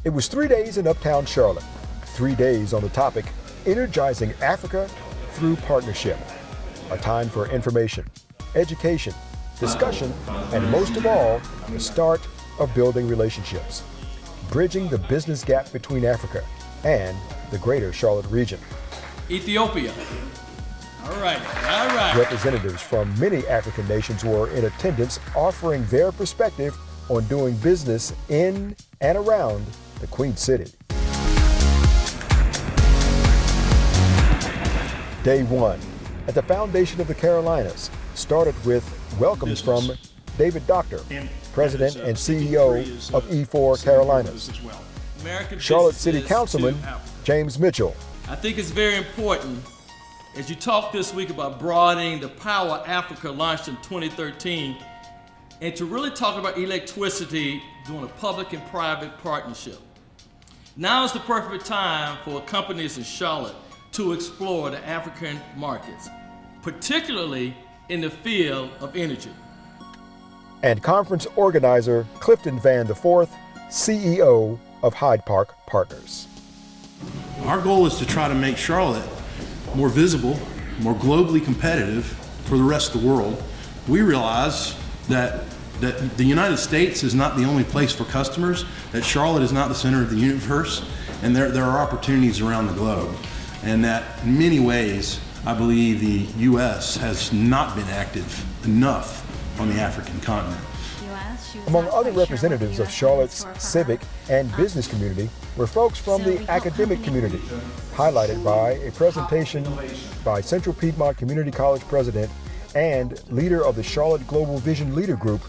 It was 3 days in Uptown Charlotte, 3 days on the topic, Energizing Africa through Partnership. A time for information, education, discussion, and most of all, the start of building relationships, bridging the business gap between Africa and the greater Charlotte region. Ethiopia. All right. Representatives from many African nations were in attendance offering their perspective on doing business in and around the Queen City. Day one at the Foundation of the Carolinas started with welcomes from David Doctor, President and CEO of E4 Carolinas, Charlotte City Councilman James Mitchell. I think it's very important as you talk this week about broadening the Power Africa launched in 2013 and to really talk about electricity doing a public and private partnership. Now is the perfect time for companies in Charlotte to explore the African markets, particularly in the field of energy. And conference organizer Clifton Vann IV, CEO of Hyde Park Partners. Our goal is to try to make Charlotte more visible, more globally competitive for the rest of the world. We realize that the United States is not the only place for customers, that Charlotte is not the center of the universe, and there are opportunities around the globe. And that in many ways, I believe the U.S. has not been active enough on the African continent. Among other representatives of Charlotte's civic and business community were folks from the academic community, highlighted by a presentation by Central Piedmont Community College President and leader of the Charlotte Global Vision Leader Group,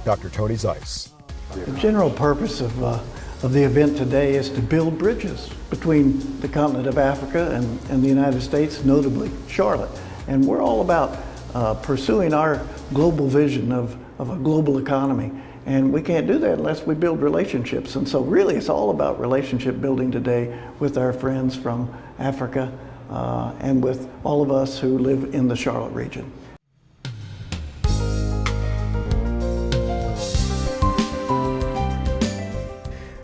Dr. Tony Zeiss. The general purpose of the event today is to build bridges between the continent of Africa and the United States, notably Charlotte. And we're all about pursuing our global vision of a global economy. And we can't do that unless we build relationships. And so really it's all about relationship building today with our friends from Africa and with all of us who live in the Charlotte region.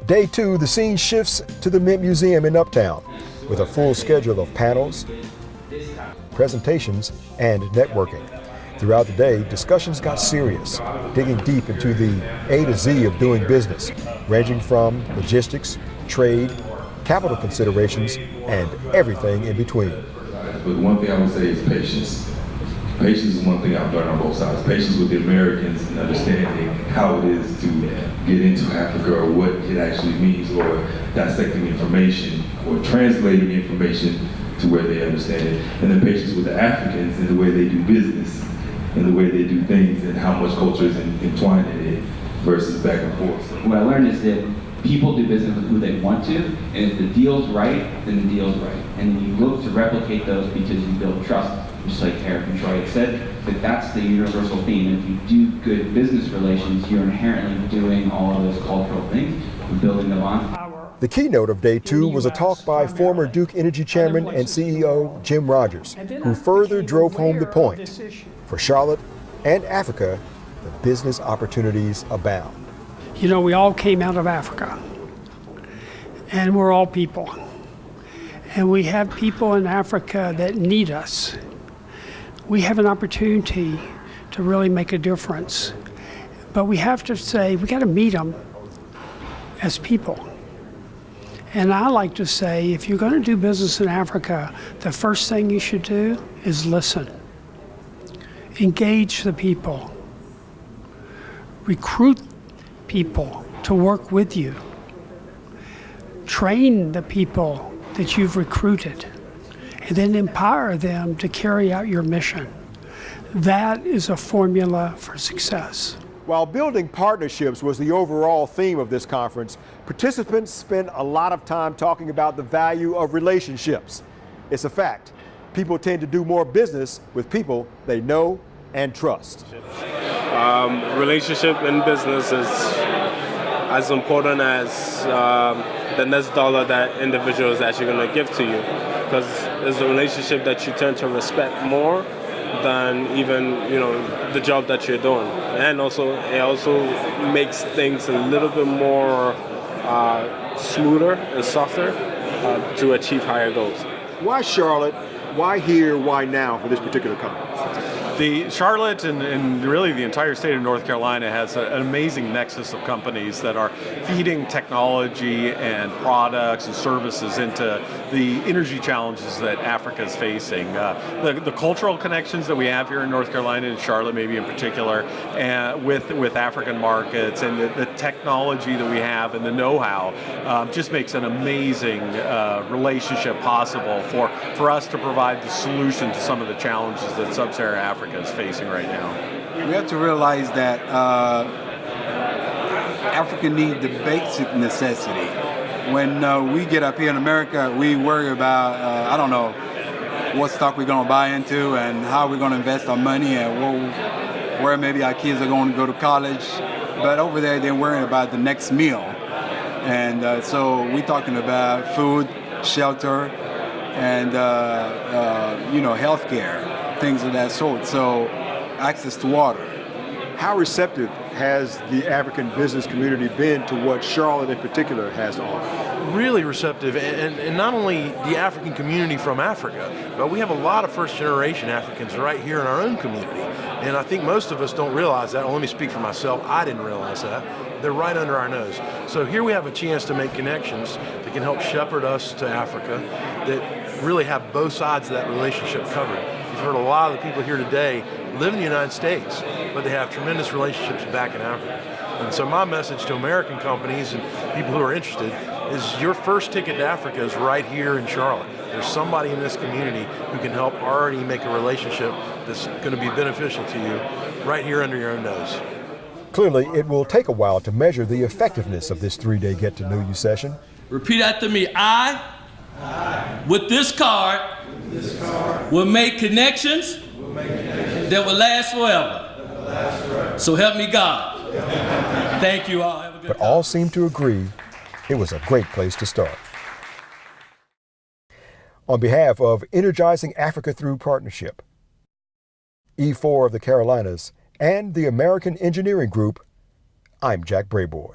Day two, the scene shifts to the Mint Museum in Uptown with a full schedule of panels, presentations, and networking. Throughout the day, discussions got serious, digging deep into the A to Z of doing business, ranging from logistics, trade, capital considerations, and everything in between. But one thing I would say is patience. Patience is one thing I've learned on both sides. Patience with the Americans and understanding how it is to get into Africa or what it actually means, or dissecting information or translating information to where they understand it. And then patience with the Africans and the way they do business and the way they do things and how much culture is entwined in it versus back and forth. So what I learned is that people do business with who they want to, and if the deal's right, then the deal's right. And you look to replicate those because you build trust. Just like Eric and Troy had said, that that's the universal theme. If you do good business relations, you're inherently doing all of those cultural things and building them on. The keynote of day two was a talk by former Duke Energy Chairman and CEO Jim Rogers, who further drove home the point. For Charlotte and Africa, the business opportunities abound. You know, we all came out of Africa, and we're all people. And we have people in Africa that need us. We have an opportunity to really make a difference. But we have to say, we got to meet them as people. And I like to say, if you're going to do business in Africa, the first thing you should do is listen. Engage the people. Recruit people to work with you. Train the people that you've recruited. And then empower them to carry out your mission. That is a formula for success. While building partnerships was the overall theme of this conference, participants spent a lot of time talking about the value of relationships. It's a fact. People tend to do more business with people they know and trust. Relationship in business is as important as the next dollar that individual is actually going to give to you, because it's a relationship that you tend to respect more than even the job that you're doing. And also it also makes things a little bit more smoother and softer to achieve higher goals. Why Charlotte? Why here? Why now for this particular conference? The Charlotte and really the entire state of North Carolina has an amazing nexus of companies that are feeding technology and products and services into the energy challenges that Africa is facing. The cultural connections that we have here in North Carolina and Charlotte, maybe in particular, with African markets, and the technology that we have and the know-how just makes an amazing relationship possible for us to provide the solution to some of the challenges that sub-Saharan Africa is facing right now. We have to realize that Africa needs the basic necessity. When we get up here in America, we worry about, I don't know, what stock we're going to buy into and how we're going to invest our money and where maybe our kids are going to go to college. But over there, they're worrying about the next meal. And so we're talking about food, shelter, and health care. Things of that sort, so access to water. How receptive has the African business community been to what Charlotte in particular has to offer? Really receptive, and not only the African community from Africa, but we have a lot of first-generation Africans right here in our own community. And I think most of us don't realize that. Well, let me speak for myself. I didn't realize that. They're right under our nose. So here we have a chance to make connections that can help shepherd us to Africa, that really have both sides of that relationship covered. You've heard a lot of the people here today live in the United States, but they have tremendous relationships back in Africa. And so my message to American companies and people who are interested is your first ticket to Africa is right here in Charlotte. There's somebody in this community who can help already make a relationship that's going to be beneficial to you right here under your own nose. Clearly, it will take a while to measure the effectiveness of this 3-day get-to-know-you session. Repeat after me. I, with this card, will make connections that will last forever. So help me God. Thank you all. Have a good But all seem to agree it was a great place to start. On behalf of Energizing Africa Through Partnership, E4 of the Carolinas, and the American Engineering Group, I'm Jack Brayboy.